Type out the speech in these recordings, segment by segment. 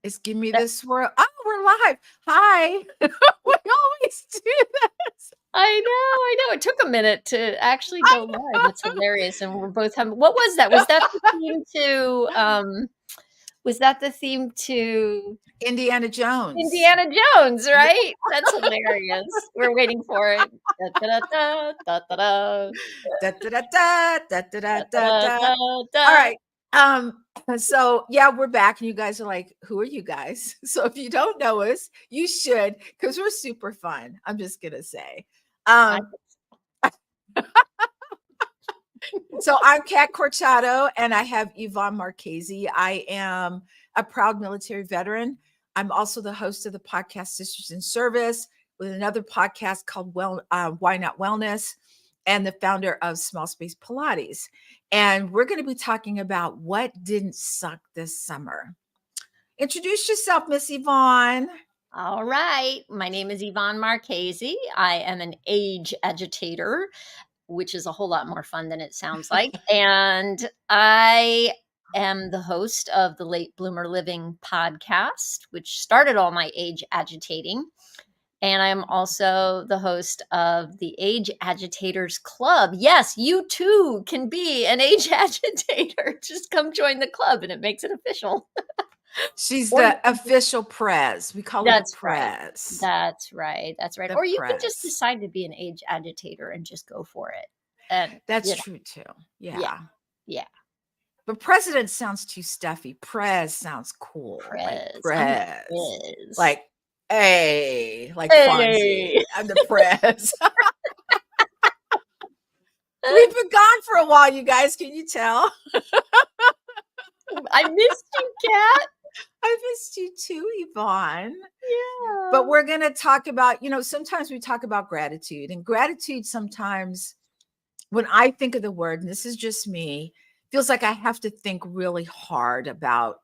It's Give Me This Swirl. Oh, we're live. Hi. We always do this. I know. It took a minute to actually go live. That's hilarious. And we're both having, what was that? Was that the theme to Indiana Jones. Indiana Jones, right? That's hilarious. We're waiting for it. Da, da, da, da, da, Da, da, da, da, da, da, da, da, da. da. All right. So yeah, we're back, and you guys are like, who are you guys? So if you don't know us, you should, because we're super fun. I'm just gonna say. So I'm Kat Corchado, and I have Yvonne Marchese. I am a proud military veteran. I'm also the host of the podcast Sisters in Service, with another podcast called Why Not Wellness, and the founder of Small Space Pilates. And we're going to be talking about what didn't suck this summer. Introduce yourself, Miss Yvonne. All right. My name is Yvonne Marchese. I am an age agitator, which is a whole lot more fun than it sounds like. And I am the host of the Late Bloomer Living podcast, which started all my age agitating. And I'm also the host of the Age Agitators Club. Yes, you too can be an age agitator. Just come join the club and it makes it official. She's the official prez. We call her the prez. That's right. Or you can just decide to be an age agitator and just go for it. And that's true too. Yeah. But president sounds too stuffy. Prez sounds cool. Prez. Like, hey, like Fonzie. I'm the prez. We've been gone for a while, you guys. Can you tell? I missed you, Kat. I missed you too, Yvonne. Yeah. But we're going to talk about, sometimes we talk about gratitude, and gratitude sometimes, when I think of the word, and this is just me, feels like I have to think really hard about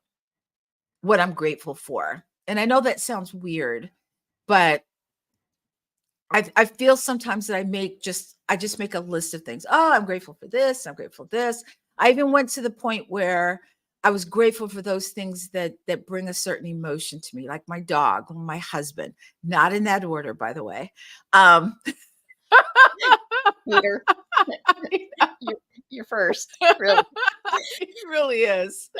what I'm grateful for. And I know that sounds weird, but I feel sometimes that I just make a list of things. Oh, I'm grateful for this. I'm grateful for this. I even went to the point where I was grateful for those things that bring a certain emotion to me, like my dog, or my husband. Not in that order, by the way. Peter, you're first, really. It really is.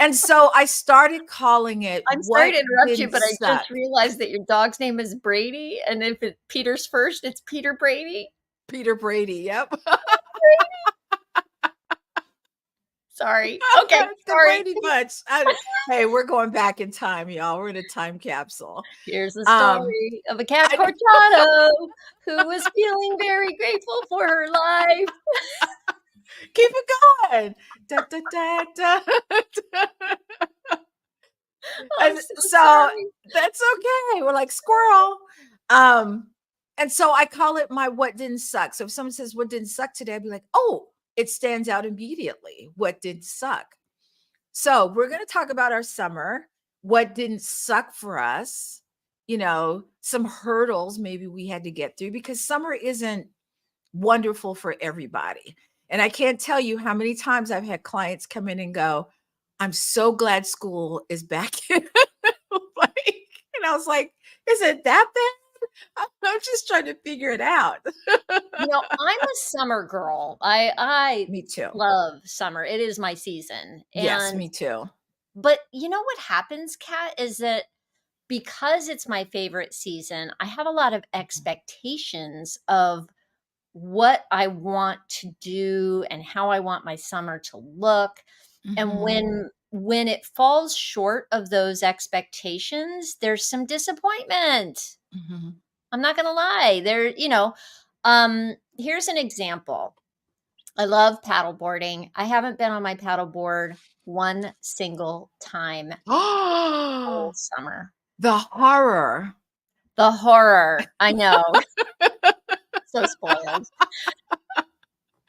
And so I started calling it. I'm sorry to interrupt you, but I just realized that your dog's name is Brady, and if Peter's first, it's Peter Brady. Peter Brady, yep. Sorry. Okay, sorry. Brady Bunch. Hey, we're going back in time, y'all. We're in a time capsule. Here's the story of a Kat Corchado who was feeling very grateful for her life. Keep it going. Da, da, da, da, da. So that's okay. We're like squirrel. And so I call it my what didn't suck. So if someone says what didn't suck today, I'd be like, oh, it stands out immediately. What did suck? So we're going to talk about our summer, what didn't suck for us, some hurdles maybe we had to get through, because summer isn't wonderful for everybody. And I can't tell you how many times I've had clients come in and go, I'm so glad school is back. And I was like, is it that bad? I'm just trying to figure it out. I'm a summer girl. I me too. Love summer. It is my season. Yes, me too. But you know what happens, Kat, is that because it's my favorite season, I have a lot of expectations of what I want to do and how I want my summer to look. Mm-hmm. And when it falls short of those expectations, there's some disappointment. Mm-hmm. I'm not going to lie. Here's an example. I love paddleboarding. I haven't been on my paddleboard one single time all summer. The horror. I know. So spoiled.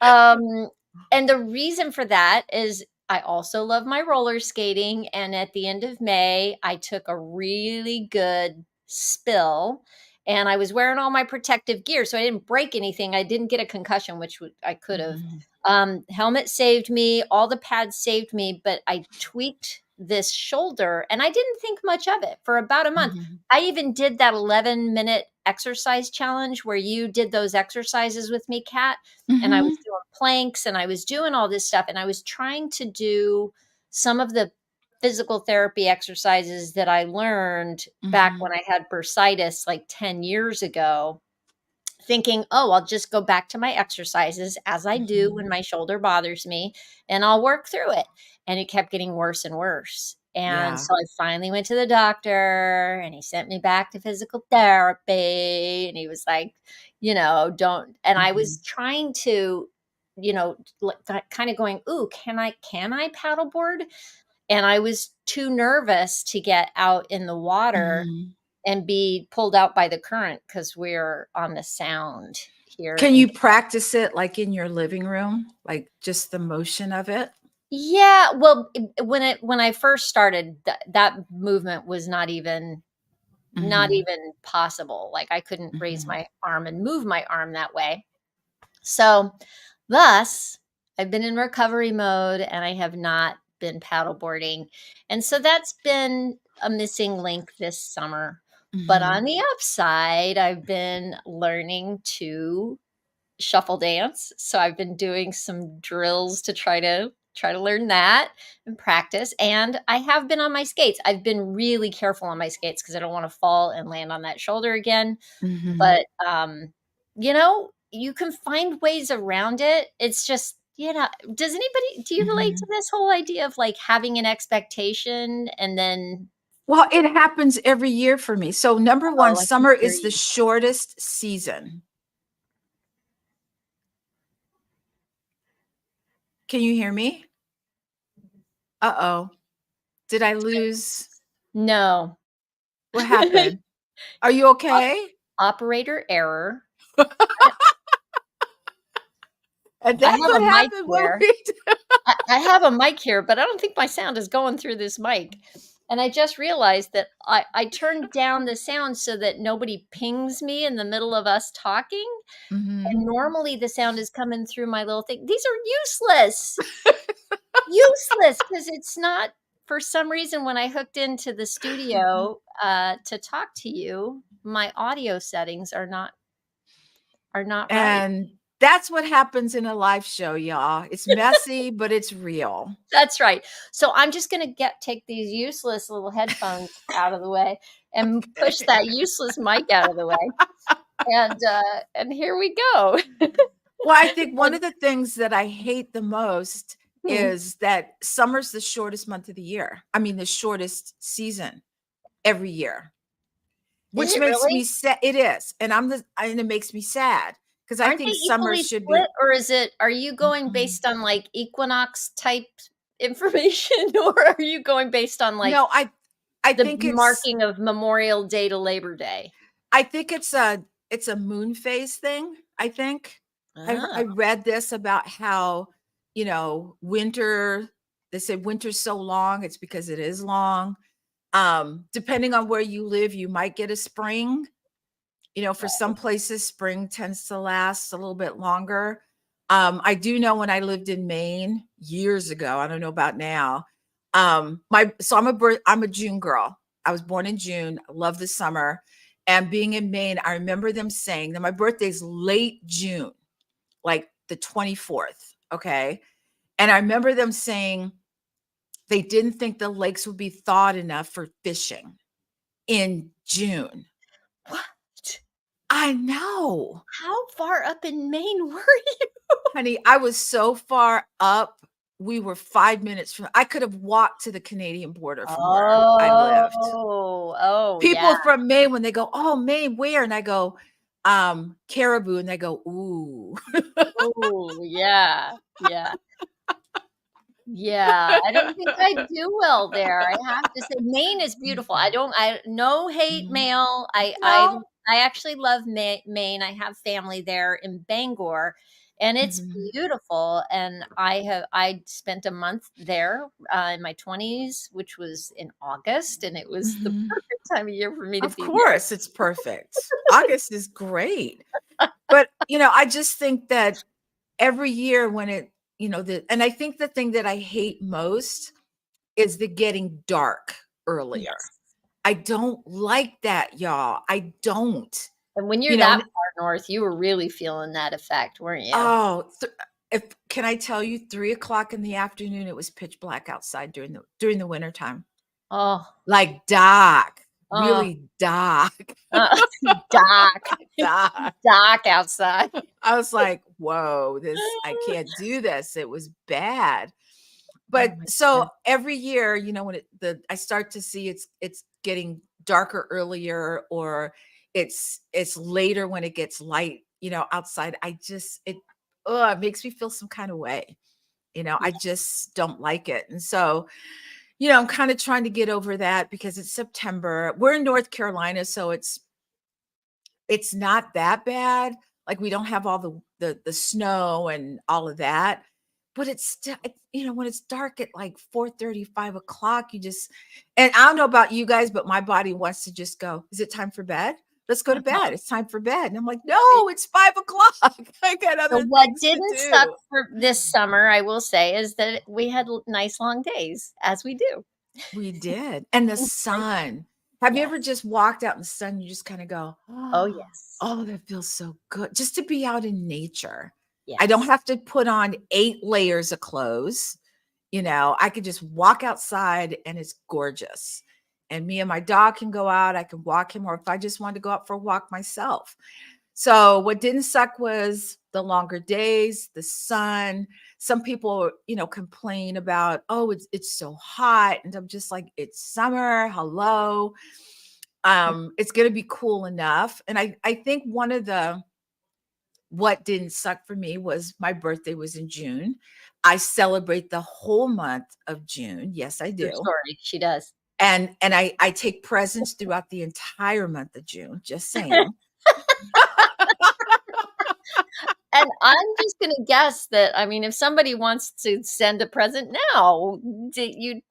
And the reason for that is I also love my roller skating. And at the end of May, I took a really good spill, and I was wearing all my protective gear, so I didn't break anything. I didn't get a concussion, which I could have. Helmet saved me. All the pads saved me, but I tweaked this shoulder, and I didn't think much of it for about a month. Mhm. I even did that 11-minute exercise challenge where you did those exercises with me, Kat, and I was Mhm. doing planks and I was doing all this stuff, and I was trying to do some of the physical therapy exercises that I learned back when Mhm. I had bursitis like 10 years ago, thinking, "Oh, I'll just go back to my exercises as I do when Mhm. my shoulder bothers me, and I'll work through it." And it kept getting worse and worse. And Yeah. so I finally went to the doctor, and he sent me back to physical therapy, and he was like, "Don't." And I was Mhm. trying to, kind of going, "Ooh, can I paddleboard?" And I was too nervous to get out in the water Mhm. and be pulled out by the current because we're on the sound here Can in. you practice it, like, in your living room? Like, just the motion of it? Yeah, well, when I first started, that movement was not Mhm. even possible. Like, I couldn't raise Mhm. my arm and move my arm that way. So, thus, I've been in recovery mode and I have not been paddleboarding. And so that's been a missing link this summer. But on Mhm. the upside, I've been learning to shuffle dance. So I've been doing some drills to try to learn that and practice. And I have been on my skates. I've been really careful on my skates because I don't want to fall and land on that shoulder again. Mhm. But you can find ways around it. It's just, does anybody do you relate to Mhm. this whole idea of like having an expectation and then, Well, it happens every year for me. So, number 1, oh, I can summer hear is the you. shortest season. Can you hear me? Uh-oh. Did I lose No. what happened? Are you okay? Operator error. And I that's have a what mic happened when here. we I have a mic here, but I don't think my sound is going through this mic. And I just realized that I turned down the sound so that nobody pings me in the middle of us talking. And Mhm. normally the sound is coming through my little thing. These are useless. Useless because it's not, for some reason, when I hooked into the studio to talk to you, my audio settings are not right. And that's what happens in a live show, y'all. It's messy, but it's real. That's right. So I'm just gonna take these useless little headphones out of the way and push that useless mic out of the way, and here we go. Well, I think one And of the things that I hate the most hmm, is that summer's the shortest month of the year. I mean, the shortest season every year, is which it makes really? me sad. It is. And it makes me sad because I Aren't they think summer equally should be. split, or are you going Mhm. based on, like, equinox type information, or are you going based on, like, No, I the think it's marking of Memorial Day to Labor Day? I think it's a moon phase thing, I think. I Oh, read this about how, winter they say winter's so long, it's because it is long. Depending on where you live, you might get a spring. For some places, spring tends to last a little bit longer. I do know when I lived in Maine years ago, I don't know about now. I'm a June girl. I was born in June. I love the summer. And being in Maine, I remember them saying that my birthday's late June, like the 24th. Okay. And I remember them saying they didn't think the lakes would be thawed enough for fishing in June. what? I know. How far up in Maine were you? Honey, I was so far up. We were 5 minutes from I could have walked to the Canadian border from where I lived. Oh, yeah. People from Maine, when they go, "Oh, Maine, where?" And I go, "Caribou," and they go, "Ooh." Oh, yeah, yeah. Yeah, I don't think I do well there. I have to say Maine is beautiful. Mhm, I no hate mhm. mail. No. I actually love Maine. I have family there in Bangor, and it's Mhm, beautiful. And I spent a month there in my 20s, which was in August, and it was the mhm. perfect time of year for me to Of be there. course, it's perfect. August is great. But, I just think that every year when and I think the thing that I hate most is the getting dark earlier. Yes. I don't like that, y'all. I don't. And when you're You know, that far north, you were really feeling that effect, weren't you? oh, if can I tell you, 3 o'clock in the afternoon, it was pitch black outside during the winter time. Oh, Like dark, oh, really dark, uh, dark, dark. dark outside. I was like, whoa, I can't do this. It was bad. Oh But my so god. every year, when I start to see it's getting darker earlier, or it's later when it gets light, outside. It makes me feel some kind of way. I Yeah. just don't like it. And so, I'm kind of trying to get over that because it's September. We're in North Carolina, so it's not that bad. Like, we don't have all the snow and all of that, but it's still, when it's dark at like 4:30, 5 o'clock, and I don't know about you guys, but my body wants to just go, is it time for bed? Let's go to bed. It's time for bed. And I'm like, no, it's 5 o'clock. I got So other what things to didn't suck do. for this summer, I will say, is that we had nice long days, as we do. We did. And the Right? sun. Have you Yeah. ever just walked out in the sun? You just kind of go, Oh, oh, yes. oh, that feels so good. Just to be out in nature. I don't Yes. have to put on 8 layers of clothes. I could just walk outside and it's gorgeous. And me and my dog can go out. I can walk him, or if I just wanted to go out for a walk myself. So what didn't suck was the longer days, the sun. Some people, complain about, oh, it's so hot. And I'm just like, it's summer. Hello. It's gonna be cool enough. And I think one of the what didn't suck for me was my birthday was in June. I celebrate the whole month of June. Yes, I True do. story. She does. And I take presents throughout the entire month of June, just saying. And I'm just gonna guess that, I mean, if somebody wants to send a present now, you'd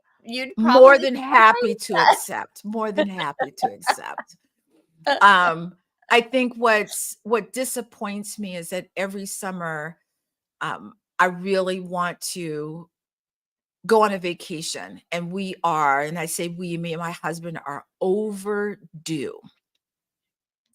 More probably than happy to say accept, more than happy to accept. yes. I think what disappoints me is that every summer, I really want to go on a vacation, and and I say we, me and my husband are overdue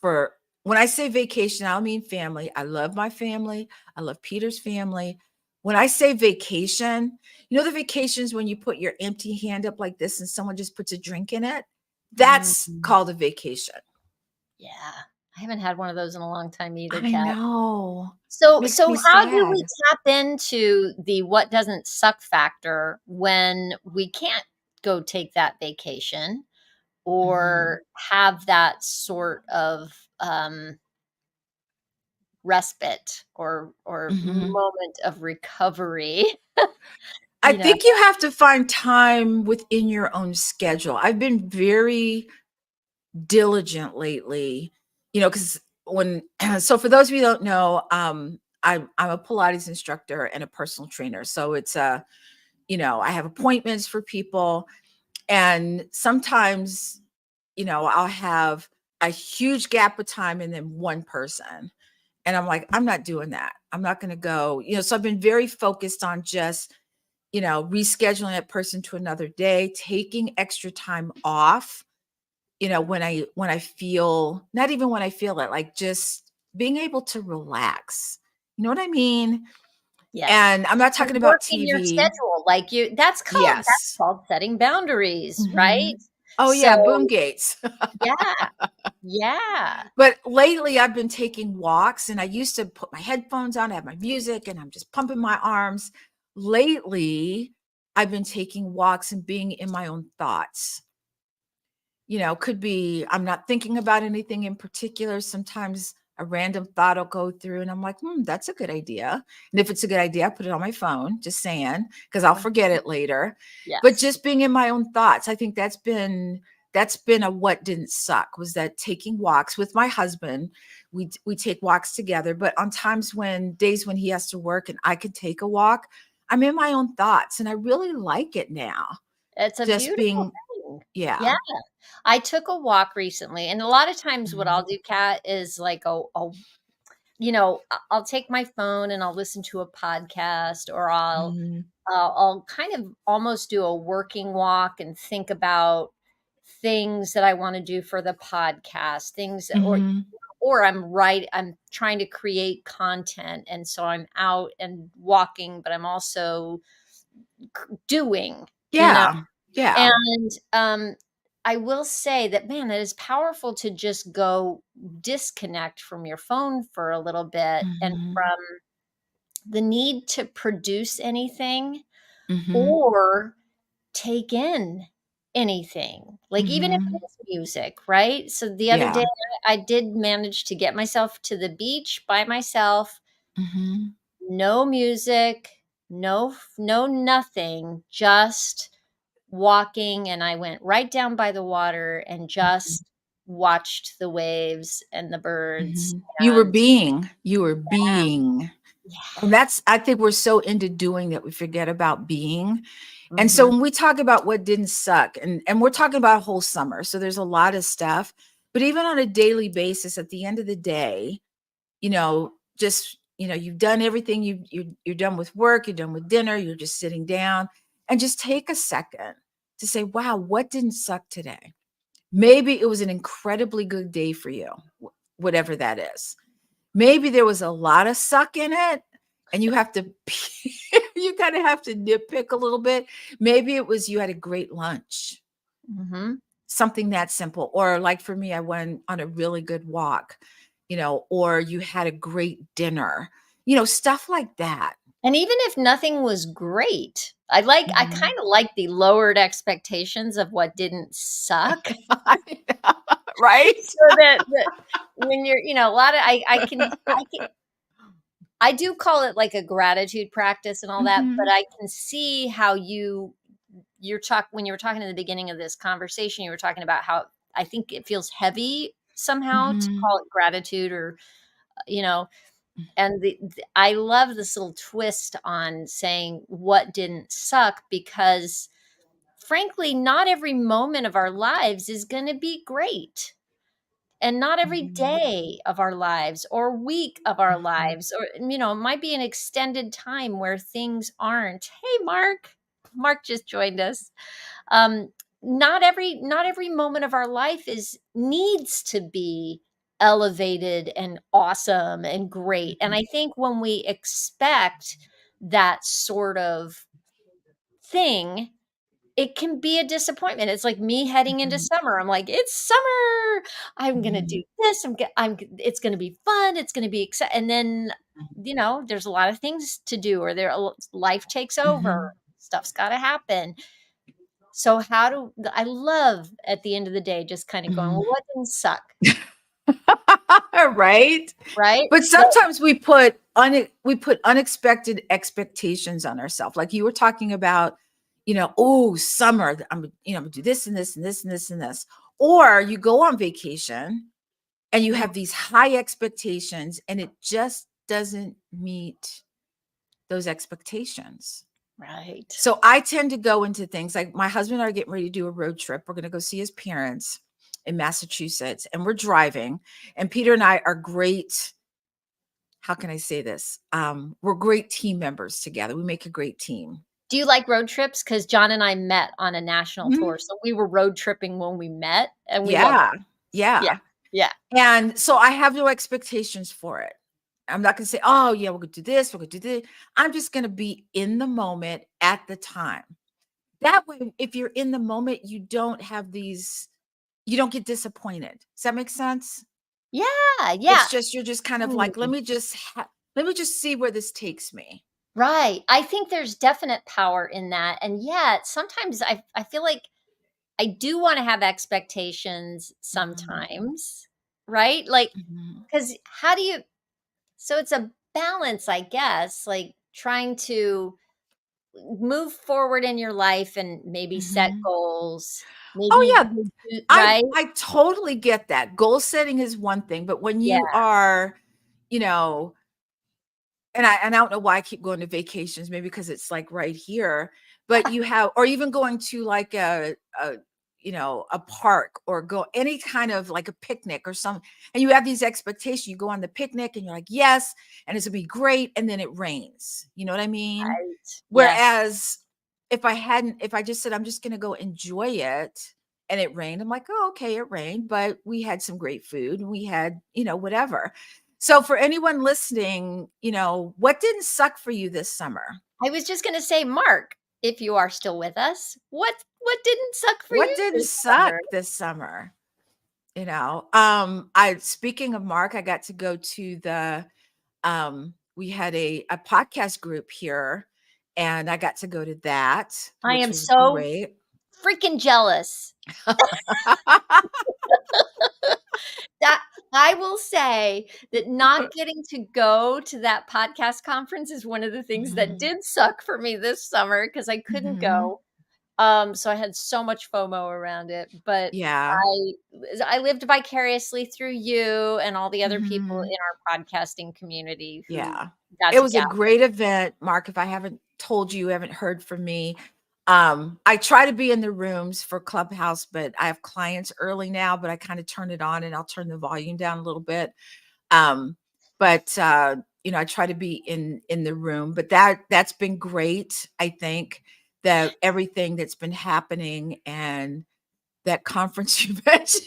for when I say vacation, I don't mean family. I love my family. I love Peter's family. When I say vacation, the vacations when you put your empty hand up like this and someone just puts a drink in it? That's Mhm. called a vacation. Yeah. I haven't had one of those in a long time either, I Kat. know. So Makes so me how do we sad. tap into the what doesn't suck factor when we can't go take that vacation Mhm. or have that sort of respite or Mhm. moment of recovery, I you know? think you have to find time within your own schedule. I've been very diligent lately, because when so for those of you who don't know, I'm a Pilates instructor and a personal trainer. So it's I have appointments for people, and sometimes, I'll have a huge gap of time and then one person. And I'm like, I'm not doing that. I'm not going to go, so I've been very focused on just, rescheduling that person to another day, taking extra time off, when I feel, not even when I feel it, like just being able to relax. You know what I mean? Yes. And I'm not And talking about working your TV. schedule, like you that's Yes. called setting boundaries, right? Mhm. Oh So yeah, boom gates. yeah, yeah. But lately I've been taking walks, and I used to put my headphones on, I have my music, and I'm just pumping my arms. Lately, I've been taking walks and being in my own thoughts. Could be I'm not thinking about anything in particular. Sometimes a random thought will go through and I'm like, that's a good idea. And if it's a good idea, I put it on my phone, just saying, because I'll forget it later. But Yes. just being in my own thoughts, I think that's been a what didn't suck, was that taking walks with my husband. We take walks together, but on days when he has to work and I could take a walk, I'm in my own thoughts, and I really like it now. It's a Just beautiful being, thing. yeah. Yeah. I took a walk recently, and a lot of times what Mhm. I'll do, Kat, is like I'll take my phone and I'll listen to a podcast, or Mhm. I'll kind of almost do a working walk and think about things that I want to do for the podcast, things that, Mhm. or I'm trying to create content. And so I'm out and walking, but I'm also doing, you know, Yeah. Yeah. and, I will say that, man, that is powerful to just go disconnect from your phone for a little bit, and Mhm. from the need to produce anything Mhm. or take in anything, like, even if it Mhm. is music, right? So the other Yeah. day, I did manage to get myself to the beach by myself, Mhm. no music, no nothing, just walking, and I went right down by the water and Mhm. just watched the waves and the birds, Mhm. You were and being. You were being. yeah. And that's I think we're so into doing that we forget about being. And so Mhm, when we talk about what didn't suck, and we're talking about a whole summer, so there's a lot of stuff, but even on a daily basis, at the end of the day, just you've done everything. You're done with work, you're done with dinner, you're just sitting down, and just take a second to say, "Wow, what didn't suck today?" Maybe it was an incredibly good day for you, whatever that is. Maybe there was a lot of suck in it, and you have to you kind of have to nitpick a little bit. Maybe it was you had a great lunch, mhm. something that simple. Or like for me, I went on a really good walk, or you had a great dinner, stuff like that. And even if nothing was great, I Mhm. kinda like the lowered expectations of what didn't suck. I know, right? So that when you're, a lot of I do call it like a gratitude practice and all that, but Mhm. I can see how when you were talking in the beginning of this conversation, you were talking about how I think it feels heavy somehow to Mhm. call it gratitude, or, you know, and I love this little twist on saying what didn't suck, because frankly, not every moment of our lives is going to be great. And not every Mhm. day of our lives or week of our Mhm. lives, or, it might be an extended time where things aren't. Hey, Mark. Mark just joined us. Um, not every moment of our life is needs to be elevated and awesome and great. And Mhm. I think when we expect that sort of thing, it can be a disappointment. It's like me heading into Mhm. summer. I'm like, "It's summer. I'm gonna do Mhm. this. It's gonna be fun. It's gonna be exci," and then, there's a lot of things to do, or life takes over. Mhm. Stuff's gotta happen. So I love at the end of the day just kinda going, "Well, Mhm. what didn't suck?" Right? Right? But sometimes we put unexpected expectations on ourselves. Like you were talking about, oh, summer, I'm gonna do this and this and this and this and this. Or you go on vacation and you Mhm. have these high expectations and it just doesn't meet those expectations. Right. So I tend to go into things like my husband and I are getting ready to do a road trip. We're going to go see his parents in Massachusetts, and we're driving. And Peter and I are great. How can I say this? We're great team members together. We make a great team. Do you like road trips? Because John and I met on a national Mhm. tour, so we were road tripping when we met, and we loved Yeah. it. Yeah. Yeah. Yeah. And so I have no expectations for it. I'm not going to say, oh, yeah, we're going to do this. We're going to do this. I'm just going to be in the moment at the time. That way, if you're in the moment, you don't get disappointed. Does that make sense? Yeah, yeah. It's just you're just kind of like, Mm, let me just see where this takes me. right. I think there's definite power in that, and yet sometimes I feel like I do wanna have expectations Mhm, sometimes, right? Like, mhm, because how do you so it's a balance, I guess, like, trying to move forward in your life and maybe set mhm. goals, Oh, maybe yeah. I right? I totally get that. Goal setting is one thing, but when Yeah. you are, you know, and I don't know why I keep going to vacations, maybe because it's like right here, but you have or even going to like a a park or go any kind of like a picnic or something, and you have these expectations. You go on the picnic and you're like, yes, and it's gonna be great, and then it rains. You know what I mean? Right. Yes. Whereas if I just said I'm just gonna go enjoy it and it rained, I'm like, oh, okay, it rained, but we had some great food and we had, whatever. So for anyone listening, what didn't suck for you this summer? I was just gonna say, Mark, if you are still with us, what didn't suck for What you didn't this suck summer? this summer? I speaking of Mark, I got to go to we had a podcast group here, and I got to go to that, I which am was so great. freaking jealous. That I will say that not getting to go to that podcast conference is one of the things that Mhm, did suck for me this summer because I couldn't mhm. go. So I had so much FOMO around it, but Yeah. I lived vicariously through you and all the other people Mhm. in our podcasting community who Yeah. got It to was a gather. great event, Mark. If I haven't told you, haven't heard from me. I try to be in the rooms for Clubhouse, but I have clients early now, but I kind of turn it on and I'll turn the volume down a little bit. Um, but I try to be in the room, but that's been great. I think that everything that's been happening and that conference you mentioned.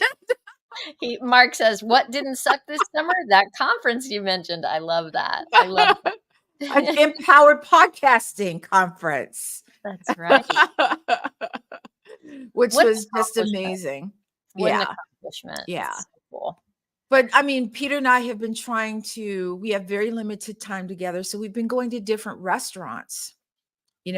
Mark says, "What didn't suck this summer? That conference you mentioned." I love that. I love An that. empowered podcasting conference. That's right. Which What an was just accomplishment. amazing. What an Yeah, accomplishment. yeah. It's so cool. But, I mean, Peter and I have been we have very limited time together, so we've been going to different restaurants. We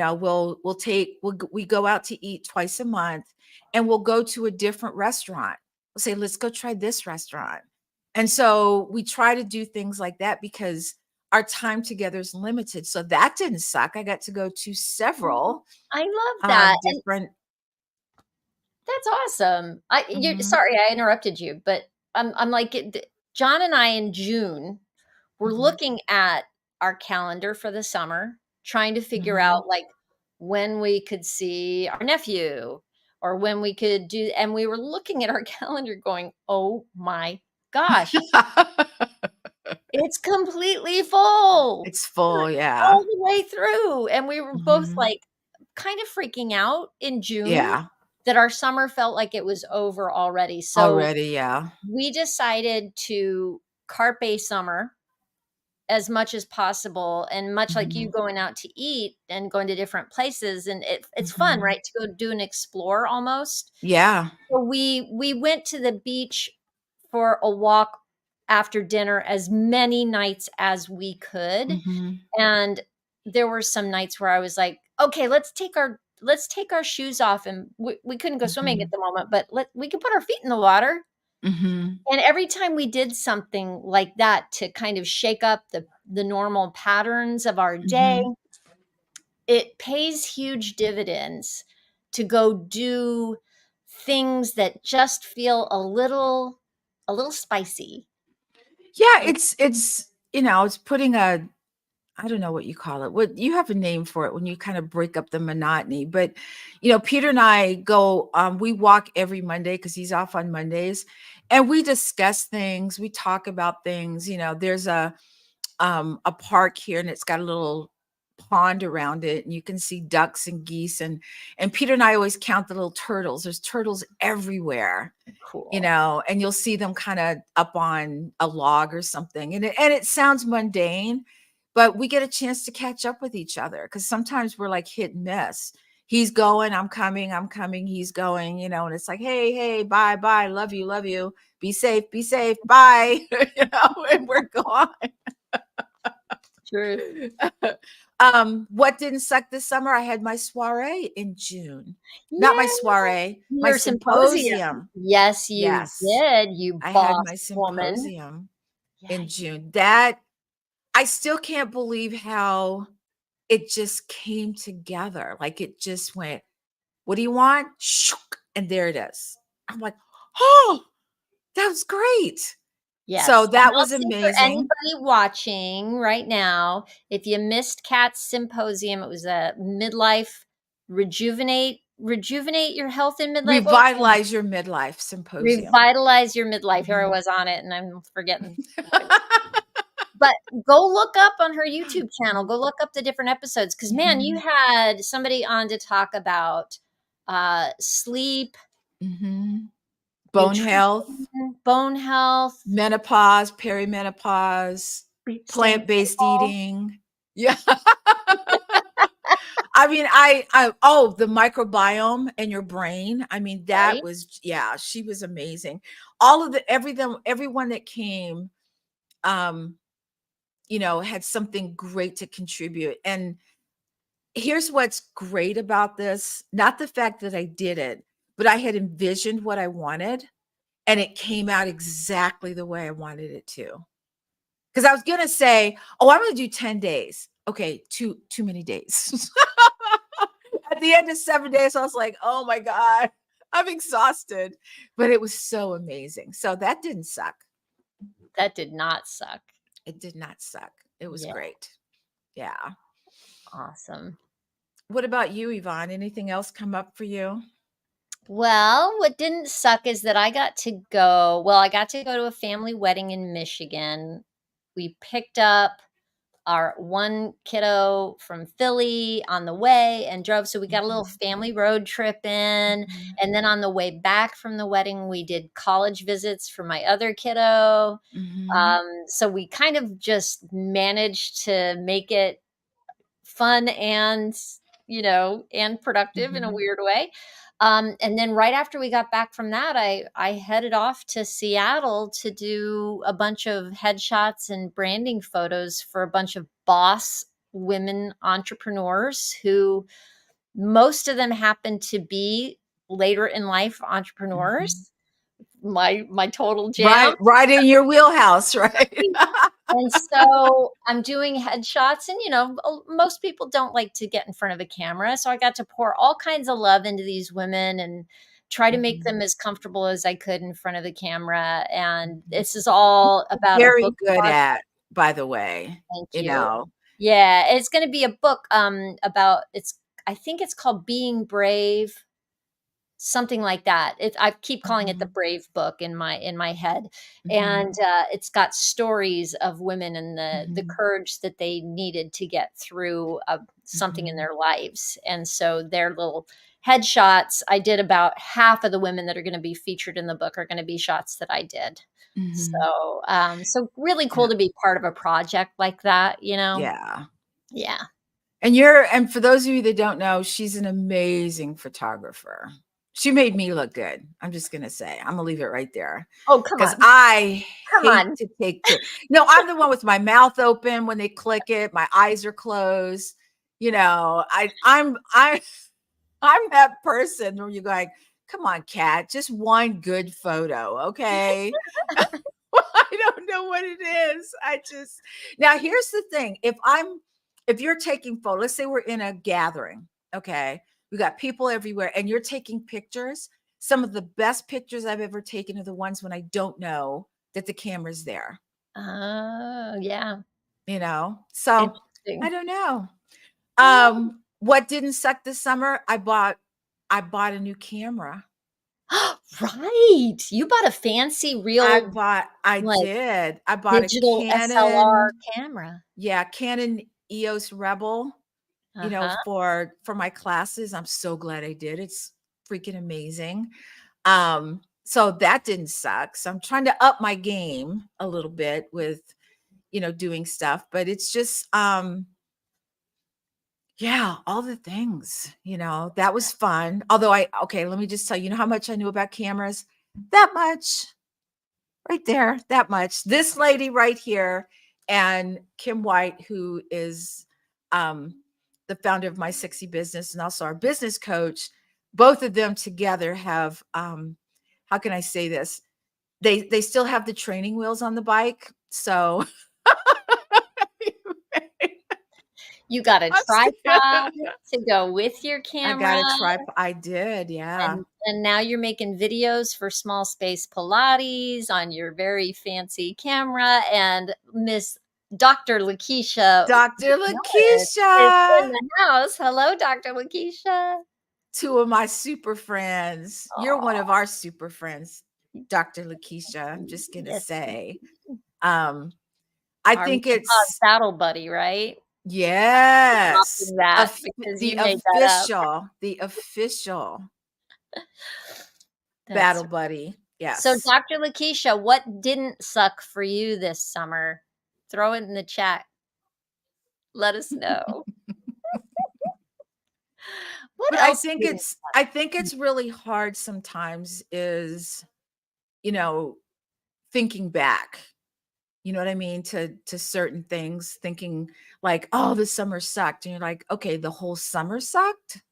go out to eat twice a month, and we'll go to a different restaurant. We'll say, "Let's go try this restaurant." And so we try to do things like that because our time together is limited. So that didn't suck. I got to go to Oh, several, I love that, and different. that's awesome. I you Mhm, sorry I interrupted you, but I'm like John and I in June were mhm, looking at our calendar for the summer, trying to figure mhm. out like when we could see our nephew or when we could do and we were looking at our calendar going, "Oh my gosh, it's completely full." It's full, yeah. All the way through, and we were both, Mhm. like, kind of freaking out in June Yeah, that our summer felt like it was over already, so already, yeah. we decided to carpe summer as much as possible, and much like you Mhm, going out to eat and going to different places, and it's fun, mhm. right, to go do and explore almost. Yeah. So we went to the beach for a walk after dinner as many nights as we could, Mhm, and there were some nights where I was like, "Okay, let's take our shoes off," and we couldn't go swimming at mhm, the moment, but we could put our feet in the water, mhm, and every time we did something like that to kind of shake up the normal patterns of our day, mhm. it pays huge dividends to go do things that just feel a little spicy. Yeah, You it's putting a I don't know what you call it. What you have a name for it when you kind of break up the monotony. But Peter and I we walk every Monday because he's off on Mondays, and we discuss things. We talk about things. There's a park here, and it's got a little pond around it, and you can see ducks and geese, and Peter and I always count the little turtles. There's turtles everywhere, cool. and you'll see them kind of up on a log or something. And it sounds mundane, but we get a chance to catch up with each other because sometimes we're like hit and miss. He's going, I'm coming, he's going, and it's like, hey, hey, bye, bye, love you, be safe, bye, and we're gone. Truth. What didn't suck this summer? I had my soiree in June. Not my Yeah, soiree, my your symposium. symposium. Yes, you Yes, did, you I had boss my woman. symposium Yeah, in June. That I still can't believe how it just came together. Like it just went, what do you want? Shook, and there it is. I'm like, oh, that was great. So yes, and that I'll was say for amazing. anybody watching right now, if you missed Kat's symposium, it was a midlife rejuvenate rejuvenate your health in midlife. What was the name? Revitalize Your Midlife Symposium. Revitalize your midlife. Here I Mhm. was on it, and I'm forgetting what it was. But go look up on her YouTube channel. Go look up the different episodes because, man, you Mhm. had somebody on to talk about sleep, Mhm. Bone health, nutrition, bone health, menopause, perimenopause, staying plant-based simple, eating. Yeah. I mean, the microbiome in your brain. I mean, that right? was, yeah, she was amazing. All of everyone that came, um, had something great to contribute. And here's what's great about this, not the fact that I did it, but I had envisioned what I wanted and it came out exactly the way I wanted it to. Because I was gonna say, oh, I'm gonna do 10 days. Okay, too many days. At the end of 7 days, I was like, oh my God, I'm exhausted. But it was so amazing. So that didn't suck. That did not suck. It did not suck. It was Yeah, great. Yeah. awesome. What about you, Yvonne? Anything else come up for you? Well, what didn't suck is that I got to go to a family wedding in Michigan. We picked up our one kiddo from Philly on the way and drove. So we got a little Mhm, family road trip in. mhm, And then on the way back from the wedding, we did college visits for my other kiddo. mhm, So we kind of just managed to make it fun and, and productive in a mhm, weird way. And then right after we got back from that, I headed off to Seattle to do a bunch of headshots and branding photos for a bunch of boss women entrepreneurs who most of them happen to be later in life mhm. entrepreneurs. My total jam. Right in your wheelhouse, right? And so I'm doing headshots, and most people don't like to get in front of a camera. So I got to pour all kinds of love into these women and try to make them Mhm, as comfortable as I could in front of the camera. And mhm. this is all about a Very book good project. at, by the way, Thank you you. know. Yeah, it's going to be a book about I think it's called Being Brave, something like that. I keep calling it the Mhm, Brave book in my head, and mhm, it's got stories of women and the mhm, courage that they needed to get through something in mhm, their lives. And so their little headshots, I did about half of the women that are going to be featured in the book are going to be shots that I did. mhm. So really Yeah, cool to be part of a project like that. yeah. Yeah. And for those of you that don't know, she's an amazing photographer. She made me look good. I'm just gonna say. I'm gonna leave it right there. Oh, come 'Cause on, I come hate on. to take no, I'm the one with my mouth open when they click it, my eyes are closed. I'm that person where you're going, come on, Cat, just one good photo, okay? I don't know what it is. Now here's the thing. If you're taking photos, let's say we're in a gathering, okay? We got people everywhere and you're taking pictures. Some of the best pictures I've ever taken are the ones when I don't know that the camera's there, Oh, yeah. So I Interesting. don't know. Oh. What didn't suck this summer? I bought a new camera. Right. You bought a fancy real, I like, did. I bought a digital SLR Canon, camera. yeah, Canon EOS Rebel, Uh-huh. for my classes. I'm so glad I did. It's freaking amazing. So that didn't suck. So I'm trying to up my game a little bit with, doing stuff, but it's just yeah, all the things, that was fun. Although okay, let me just tell you, how much I knew about cameras? That much. Right there, that much. This lady right here and Kim White, who is the founder of My Sexy Business and also our business coach, both of them together have how can I say this? They still have the training wheels on the bike. So You got a I'm still, tripod to go with your I camera, got a tripod. I did, yeah. and now you're making videos for Small Space Pilates on your very fancy camera, and Miss Dr. Lakeisha Dr. Miller is in Lakeisha. the house. Hello, Dr. Lakeisha. two of my super friends. You're one of Aw, our super friends, Dr. Lakeisha. I'm just gonna yes, say. Um, I our think menopause it's battle buddy, right? yes, Adopting that because the you made that up. official That's battle buddy. so, Yes. Dr. Lakeisha, what didn't suck for you this summer? Throw it in the chat. Let us know. What But else didn't I think suck? it's really hard sometimes is, you know, thinking back. You know what I mean? To certain things, thinking like, "Oh, the summer sucked." And you're like, "Okay, the whole summer sucked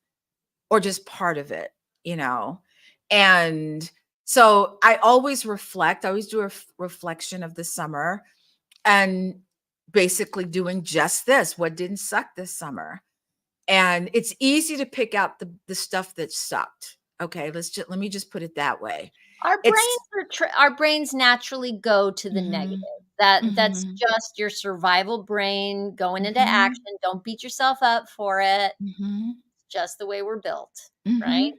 or just part of it?" You know? And so I always reflect. I always do a reflection of the summer and basically doing just this. What didn't suck this summer? And it's easy to pick out the stuff that sucked. Okay, let me just put it that way. It's Our brains naturally go to the negative. mhm, That's mhm, just your survival brain going into mhm, action. Don't beat yourself up for it. mhm, Just the way we're built, right?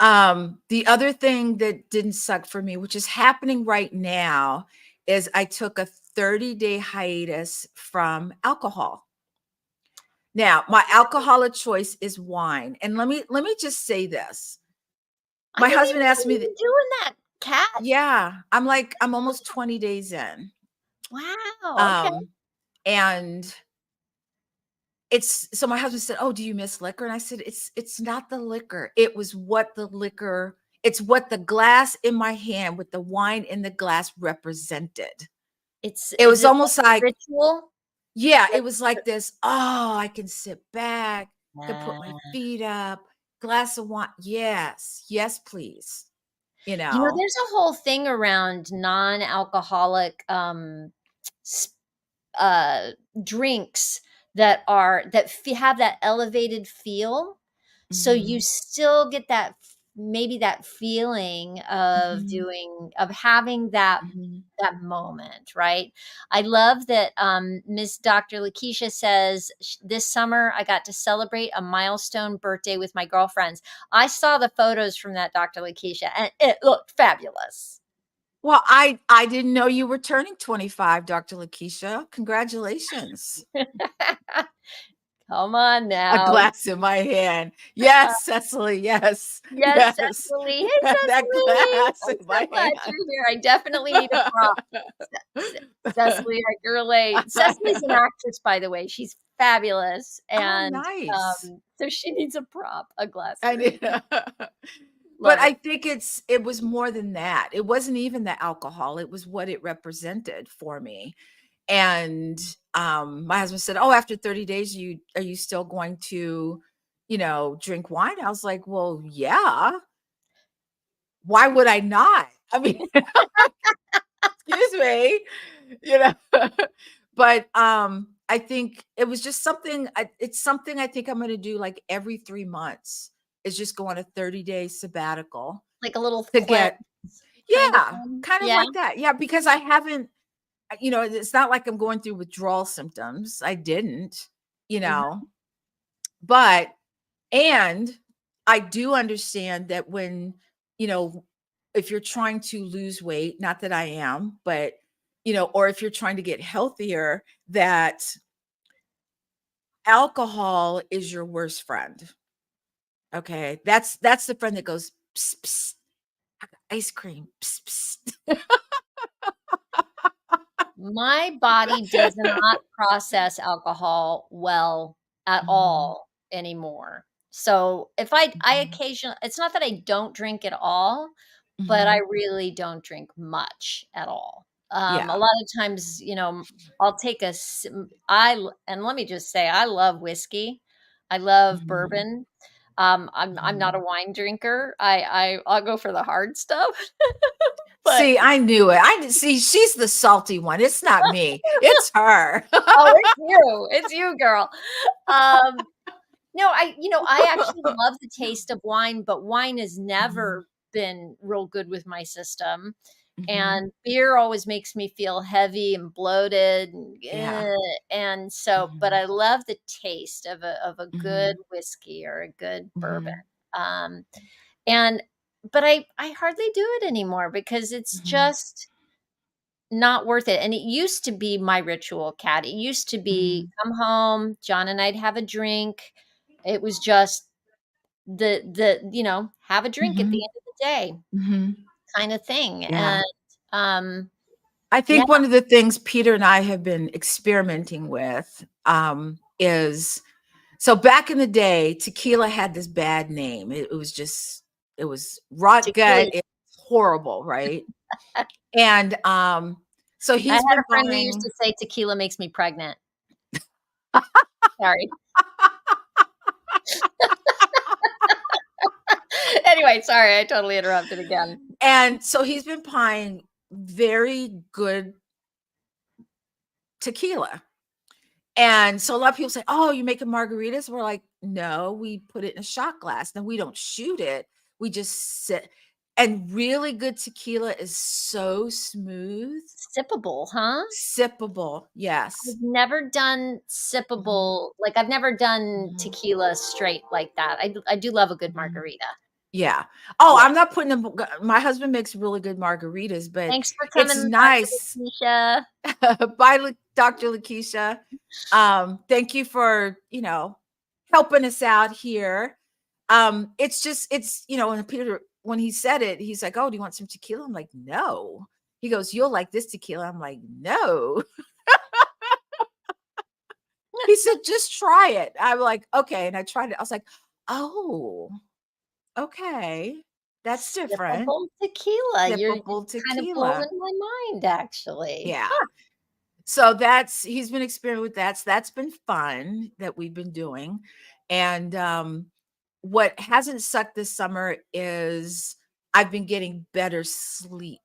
mhm. The other thing that didn't suck for me, which is happening right now, is I took a 30-day hiatus from alcohol. Now, my alcohol of choice is wine. And let me just say this. I My didn't husband even know asked me you that, were doing that, Kat. yeah, I'm almost 20 days in. Wow, okay. Um, and it's so my husband said, "Oh, do you miss liquor?" And I said, "It's not the liquor. It was what the liquor, it's what the glass in my hand with the wine in the glass represented." It Is was it like almost a like, ritual? yeah, Like it was like this, "Oh, I can sit back, can put my uh, feet up, glass of wine. Yes, yes, please." You you know, know? there's a whole thing around non-alcoholic, s uh, drinks that have that elevated feel, so you Mhm, still get maybe that feeling mhm, of having mhm. that moment, right? I love that, Miss Dr. Lakeisha says, "This summer, I got to celebrate a milestone birthday with my girlfriends." I saw the photos from that, Dr. Lakeisha, and it looked fabulous. Well, I didn't know you were turning 25, Dr. Lakeisha. Congratulations. Come on A now. glass in my hand. Yes, Cecily, yes, Yes, yes. Cecily. Hey, That Cecily. glass I'm in so my glad hand. you're here. I definitely need a prop. Cecily, I can relate. Cecily's an actress, by the way. She's fabulous, Oh, and, nice. so she needs a prop, a glass I drink. did but Love I it. think it was more than that. It wasn't even the alcohol, it was what it represented for me. And, my husband said, "Oh, after 30 days, are you still going to, drink wine?" I was like, "Well, yeah. Why would I not?" I mean, excuse me, you know? But, I think it was just it's something I think I'm gonna do, like, every 3 months, is just go on a 30-day sabbatical Like a little to cleanse get kind of yeah, thing. kind of Yeah. like that. Yeah, because I haven't it's not like I'm going through withdrawal symptoms. I didn't, you Mhm. know, but and I do understand that when, you know, if you're trying to lose weight, not that I am, but, or if you're trying to get healthier, that alcohol is your worst friend. Okay. That's the friend that goes, "Psst, psst, ice cream. Psst, psst." My body does not process alcohol well at Mhm, all anymore. So, if I mhm, occasionally it's not that I don't drink at all, but I mhm. really don't drink much at all. A Yeah. lot of times, I'll take a s m I l and let me just say, I love whiskey. I love Mhm, bourbon. I'm not a mhm. wine drinker. I'll go for the hard stuff, but See, I knew it. See, she's the salty one. It's not me. It's her. oh, it's you, girl. Um, no, I actually love the taste of wine, but wine has Mhm, never been real good with my system. mhm. And beer always makes me feel heavy and bloated and Yeah. but Mhm, I love the taste of a good mhm, whiskey or a good bourbon. mhm. Um, and but I hardly do it anymore because it's Mhm. just not worth it. And it used to be my ritual, Kat. It used to be Mhm. come home, John and I'd have a drink. It was just have a drink at the Mhm. end of the day Mhm. kind of thing. Yeah. And um I yeah, think one of the things Peter and I have been experimenting with, is so back in the day, tequila had this bad name. It was rot gut. tequila. It's horrible, right? And so I had he's a been friend who used buying. to say tequila makes me pregnant. Sorry. Anyway, sorry, I totally interrupted again. And so he's been buying very good tequila. And so a lot of people say, "Oh, you making margaritas?" We're like, "No, we put it in a shot glass. Then we don't shoot it. We just sit." And really good tequila is so smooth, Sippable, huh? sippable. Yes. I've never done Mhm, sippable, like, I've never done mhm, tequila straight like that. I do love a good mhm. margarita. Yeah. Oh, Yeah. I'm not putting them. My husband makes really good margaritas, but Thanks for it's coming, Dr. nice. Leticia. Bye, Dr. Lakeisha. Thank you for, helping us out here. When Peter, when he said it, he's like, "Oh, do you want some tequila?" I'm like, "No." He goes, "You'll like this tequila." I'm like, "No." He said, "Just try it." I'm like, "Okay." And I tried it. I was like, "Oh, okay. That's different." Sippable tequila. You're Sippable kind of tequila. blowing my mind, actually. Yeah. So he's been experimenting with that. So that's been fun that we've been doing. And what hasn't sucked this summer is I've been getting better sleep.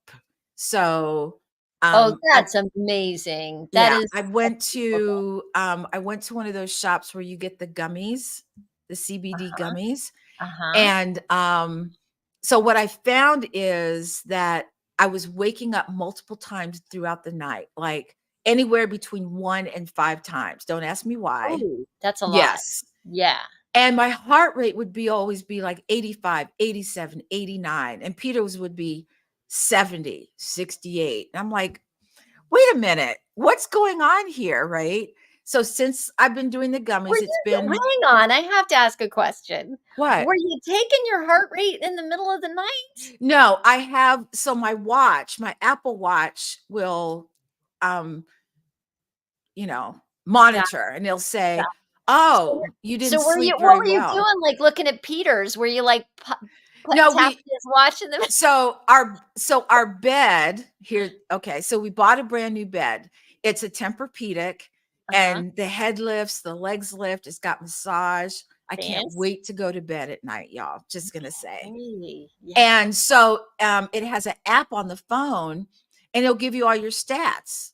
So Oh, I that's amazing. That yeah, is unbelievable. I went to one of those shops where you get the gummies, the CBD Uh-huh, gummies. uh-huh. And, so what I found is that I was waking up multiple times throughout the night, like anywhere between 1 and 5 times. Don't ask me why. Oh, that's a lot. Yes. Yeah. And my heart rate would be always be like 85, 87, 89, and Peter's would be 70, 68. And I'm like, "Wait a minute. What's going on here?" Right? So since I've been doing the Were gummies, it's you been hang on, I have to ask a question. what? Were you taking your heart rate in the middle of the night? No, I have so my Apple Watch will, um, you know, Yeah, monitor and it'll yeah. say, So "Oh, were you didn't so were you sleep what very were you well." doing, like, looking at Peter's? Were you, like, No, tapping his watch in the our bed here okay, so we bought a brand new bed. It's a Tempur-Pedic, Uh-huh. and the head lifts, the legs lift, it's got massage. I can't Fancy. wait to go to bed at night, y'all, just gonna say. Yeah. And so, it has an app on the phone, and it'll give you all your stats.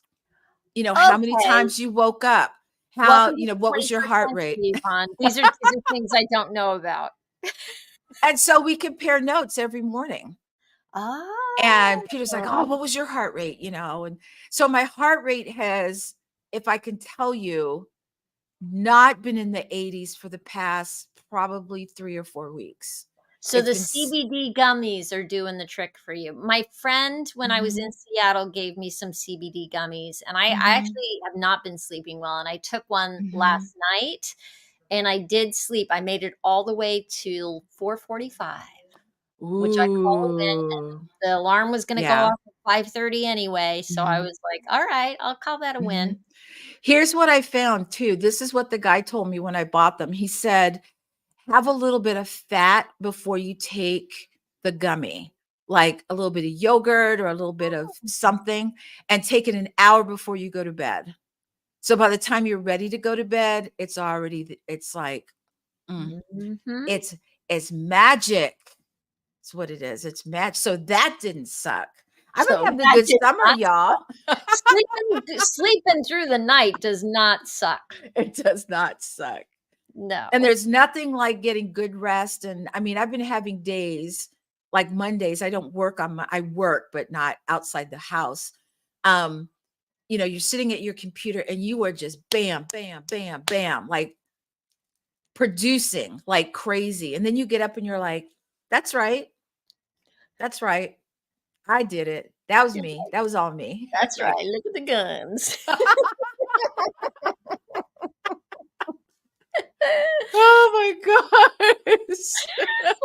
How many Okay. times you woke up, Welcome to the what was your 21st heart rate? century, Yvonne. These are things I don't know about. And so we compare notes every morning. And Peter's like, "Oh, Oh. what was your heart rate?" And so my heart rate has, if I can tell you, not been in the 80s for the past probably 3 or 4 weeks. So It's the been s CBD gummies are doing the trick for you. My friend, when I was in Mhm, Seattle, gave me some CBD gummies, and I mhm, actually have not been sleeping well, and I took one mhm. last night, and I did sleep. I made it all the way till 4:45, which I called in, Ooh. and the alarm was gonna go Yeah. off at 5:30 anyway, so I Mhm, was like, "Alright, I'll call that a mhm. win." Here's what I found too. This is what the guy told me when I bought them. He said, "Have a little bit of fat before you take the gummy, like a little bit of yogurt or a little bit of something, and take it an hour before you go to bed." So by the time you're ready to go to bed, it's like, mm, Mhm. it's it's magic. It's what it is. It's magic. So that didn't suck. I've been So having a that good did summer, not suck. y'all. Sleeping through the night does not suck. It does not suck. And No. there's nothing like getting good rest, and I mean, I've been having days, like Mondays, I work, but not outside the house. Um, you're sitting at your computer and you are just bam, bam, bam, bam, like producing like crazy. And then you get up and you're like, that's right. That's right. I did it. That was You're me. like, That was all me. "That's right, look at the guns." Oh my gosh. That's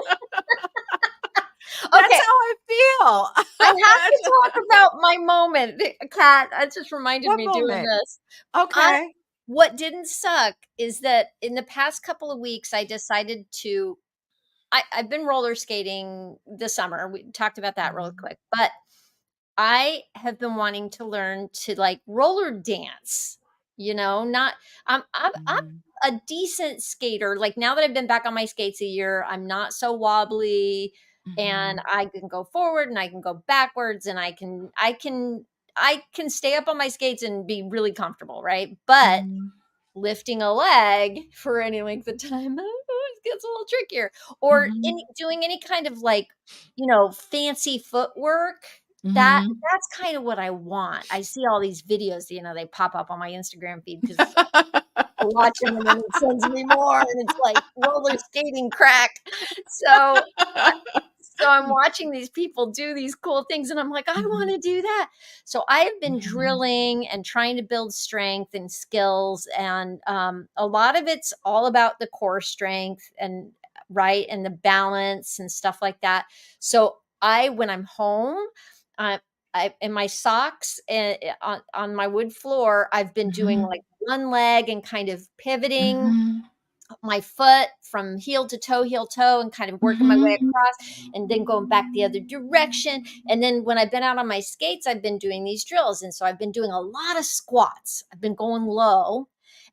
Okay, how I feel. I have to That's talk about my moment. Kat, that just reminded what me doing moment? this. I Okay. What didn't suck is that in the past couple of weeks, I decided to I've been roller skating this summer. We talked about that real Mhm. quick, but I have been wanting to learn to like roller dance. Not I'm Mhm. a decent skater. Like now that I've been back on my skates a year, I'm not so wobbly, and Mhm. I can go forward and I can go backwards, and I can stay up on my skates and be really comfortable, right? But Mhm. lifting a leg for any length of time it gets a little trickier, or Mhm. doing any kind of like fancy footwork. that Mhm. that's kind of what I want. I see all these videos, they pop up on my Instagram feed because I watch them and then it sends me more, and it's like roller skating crack. So I'm watching these people do these cool things, and I'm like, I want Mhm. to do that. So I've been Mhm. drilling and trying to build strength and skills, and a lot of it's all about the core strength and right and the balance and stuff like that. So when I'm home, uh, I in my socks and on my wood floor, I've been doing Mhm. like one leg and kind of pivoting Mhm. my foot from heel to toe, and kind of working my way Mhm. across, and then going back the other direction. And then when I've been out on my skates, I've been doing these drills. And so I've been doing a lot of squats. I've been going low.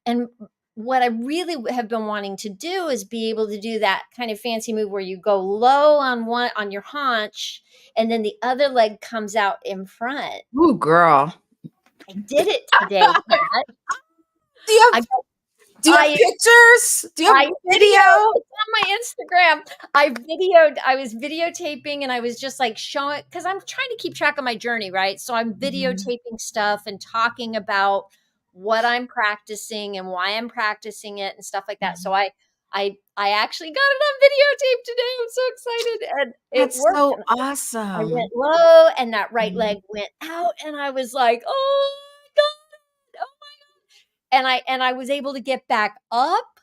And what I really have been wanting to do is be able to do that kind of fancy move where you go low on your haunch, and then the other leg comes out in front. Ooh, girl. I did it today, Kat. Do you I have do you have I pictures? Do you have I video? videoed it's on my Instagram. I was videotaping, and I was just like showing, because I'm trying to keep track of my journey, right? So I'm Mhm. videotaping stuff and talking about what I'm practicing and why I'm practicing it and stuff like that. So Mhm. I actually got it on videotape today. I'm so excited. And it That's worked. so And I went awesome. low, and that right Mhm. leg went out, and I was like, oh my God. Oh my God. And I was able to get back up.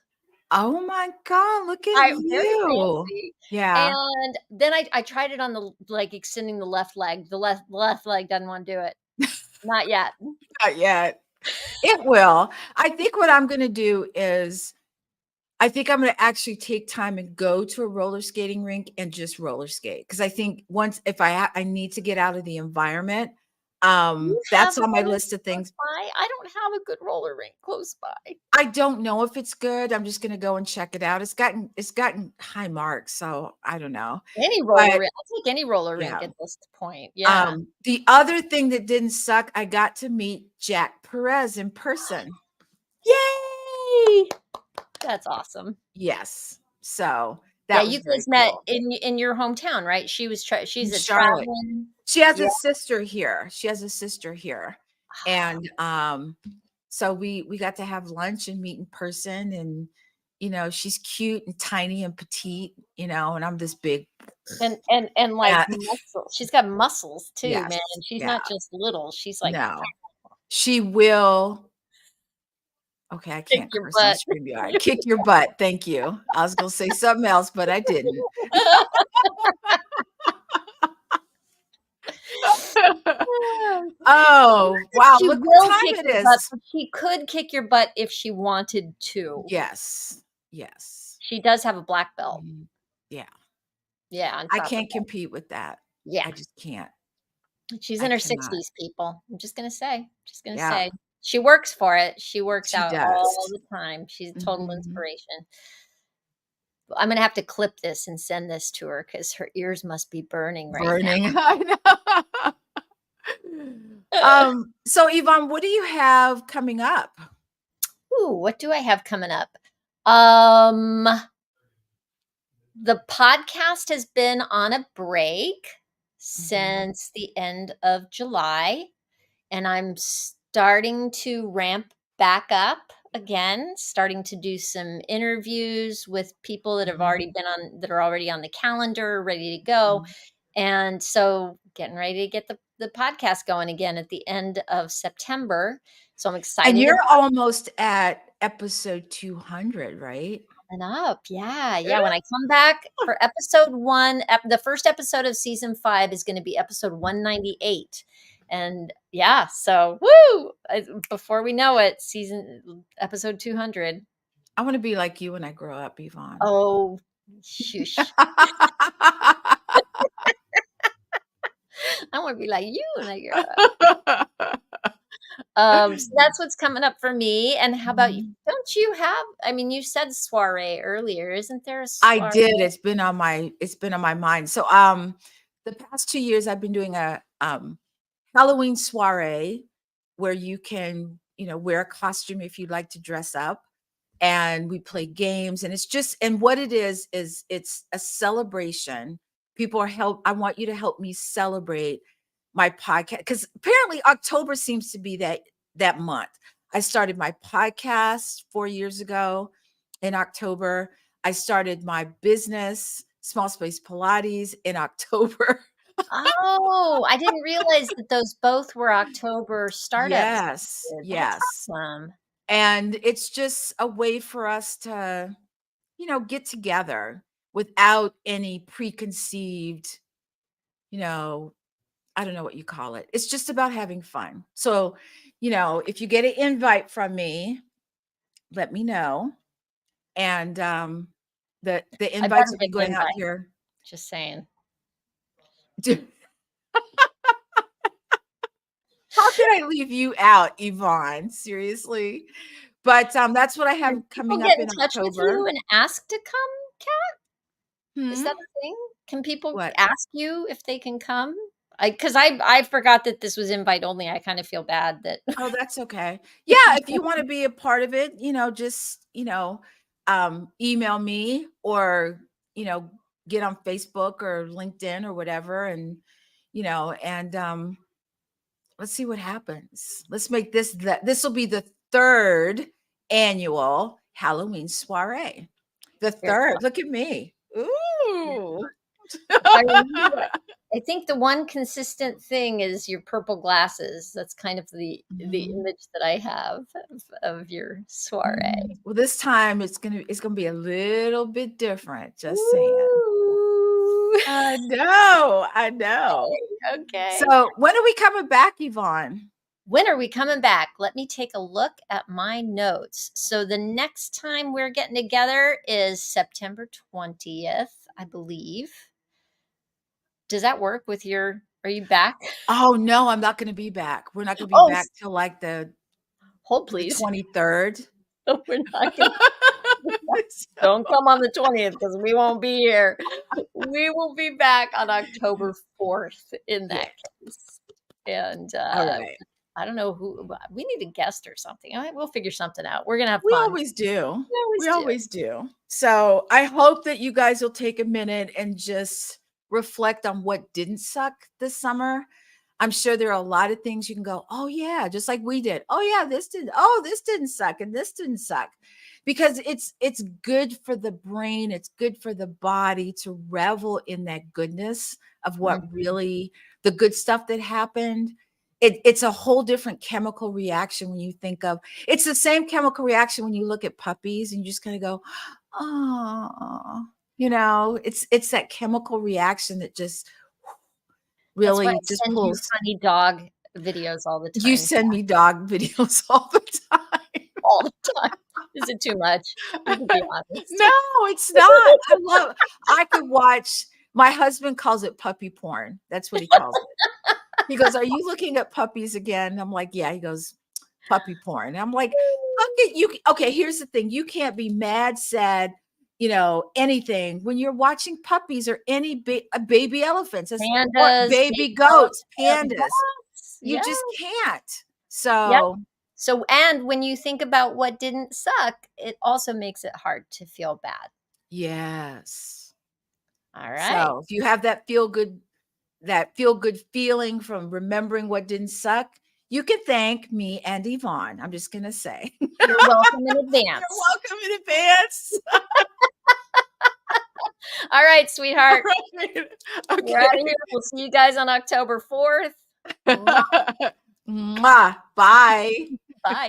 Oh my god, look at Very you. fancy. Yeah, And then I tried it on like, extending the left leg. The left leg doesn't wanna do it. Not yet. not yet. It will. I think what I'm gonna do is I think I'm gonna actually take time and go to a roller skating rink and just roller skate because I think once if I need to get out of the environment, Do you have that's on my one list of close things. by? I don't have a good roller rink close by. I don't know if it's good. I'm just gonna go and check it out. It's gotten high marks, so I don't know. Any roller But rink, I'll take any roller rink yeah. at this point. Yeah. The other thing that didn't suck, I got to meet Jack Perez in person. Yay! That's awesome. Yes. So, Yeah, that was you very guys met cool. in your hometown, right? In She's a Charlotte. traveling. She has Yeah. a sister here. She has a sister here. And, so we got to have lunch and meet in person and, she's cute and tiny and petite, and I'm this big. And like Uh, muscle. She's got muscles too, yes. man. She's Yeah. not just little. She's like No. She will okay, I kick can't your curse on butt. StreamYard. Kick your butt. Thank you. I was gonna say something else, but I didn't. Oh, wow, She look what will time kick it your butt, is. but she could kick your butt if she wanted to. Yes. Yes. She does have a black belt. Mhm. Yeah. Yeah, on I top of can't that. compete with that. Yeah. I just can't. She's I in her cannot. 60s, people. I'm just gonna say. Just gonna Yeah, say. She works for it. She works she out all does. the time. She's a total Mhm. inspiration. I'm gonna have to clip this and send this to her because her ears must be burning right now. Burning. I know. So Yvonne, what do you have coming up? Ooh, what do I have coming up? Um, the podcast has been on a break Mhm. since the end of July, and I'm starting to ramp back up. again, starting to do some interviews with people that have Mhm. already been on that are already on the calendar, ready to go. Mhm. And so getting ready to get the podcast going again at the end of September. So I'm And excited you're about almost at episode 200, right? it up. Yeah, yeah. When I come back for episode one, the first episode of season 5 is going to be episode 198. And yeah, so woo! Before we know it, episode 200. I wanna be like you when I grow up, Yvonne. Oh, shush. I wanna be like you when I grow up. So that's what's coming up for me, and how about you? Mhm. Don't you have I mean, you said soiree earlier. Isn't there a I soiree? did, it's been on my mind. So, the past 2 years, I've been doing a, Halloween soiree where you can, wear a costume if you'd like to dress up, and we play games, and it's just and what it is it's a celebration. I want you to help me celebrate my podcast because apparently October seems to be that month. I started my podcast 4 years ago in October. I started my business, Small Space Pilates, in October. Oh, I didn't realize that those both were October startups. Yes, That's yes. awesome. And it's just a way for us to, get together without any preconceived, you know, I don't know what you call it. It's just about having fun. So, if you get an invite from me, let me know. And the I invites better will be get an going out invite, here. just saying. How could I leave you out, Yvonne? Seriously. But that's what I Can have people coming get up in in touch with you October. and ask to come, Kat? Is Hmm. that a thing? Can people What? ask you if they can come? Because I forgot that this was invite only. I kind of feel bad that Oh, that's okay. Yeah, if you wanna be a part of it, just, email me or, you know, get on Facebook or LinkedIn or whatever and let's see what happens. Let's make this will be the 3rd annual Halloween soiree. The Very 3rd. fun. Look at me. Ooh. If I remember, I think the one consistent thing is your purple glasses. That's kind of the Mhm. image that I have of your soiree. Mhm. Well, this time it's gonna be a little bit different, just saying. Ooh. I know, I know. Okay. So, when are we coming back, Yvonne? When are we coming back? Let me take a look at my notes. So the next time we're getting together is September 20th, I believe. Does that work with your are you back? Oh, no, I'm not gonna be back. We're not gonna be Oh, back till, like, the hold the please. 23rd. We're not gonna don't come on the 20th because we won't be here. We will be back on October 4th in Yeah, that case. And alright. I don't know who we need a guest or something. All right, we'll figure something out. We're gonna have We fun. always do. We always We do. always do. So, I hope that you guys will take a minute and just reflect on what didn't suck this summer. I'm sure there are a lot of things you can go, "Oh, yeah," just like we did. "Oh, yeah, this didn't suck, and this didn't suck." Because it's good for the brain, it's good for the body to revel in that goodness of what Mhm. really the good stuff that happened. It's a whole different chemical reaction when you think of it's the same chemical reaction when you look at puppies and you just kinda go, "Oh," it's that chemical reaction that just That's why I really just send you pulls. funny dog videos all the You time, send me dog videos all the time. all the time. Is it too much? You can be honest. No, it's not. I could watch my husband calls it puppy porn. That's what he calls it. He goes, "Are you looking at puppies again?" I'm like, "Yeah." He goes, "Puppy porn." I'm like, "How can you" okay, here's the thing. You can't be mad, sad, anything when you're watching puppies or any baby elephants or Pandas, baby baby goats, elephant, pandas. yes, You yeah, just can't. yep. So, So and when you think about what didn't suck, it also makes it hard to feel bad. yes. All right. So, if you have that feel good feeling from remembering what didn't suck, You can thank me and Yvonne. I'm just going to say. You're welcome in You're advance. welcome in advance. All right, All sweetheart. right. We're out of Okay. here. We'll see you guys on October 4th. Mwah. Mwah. Bye.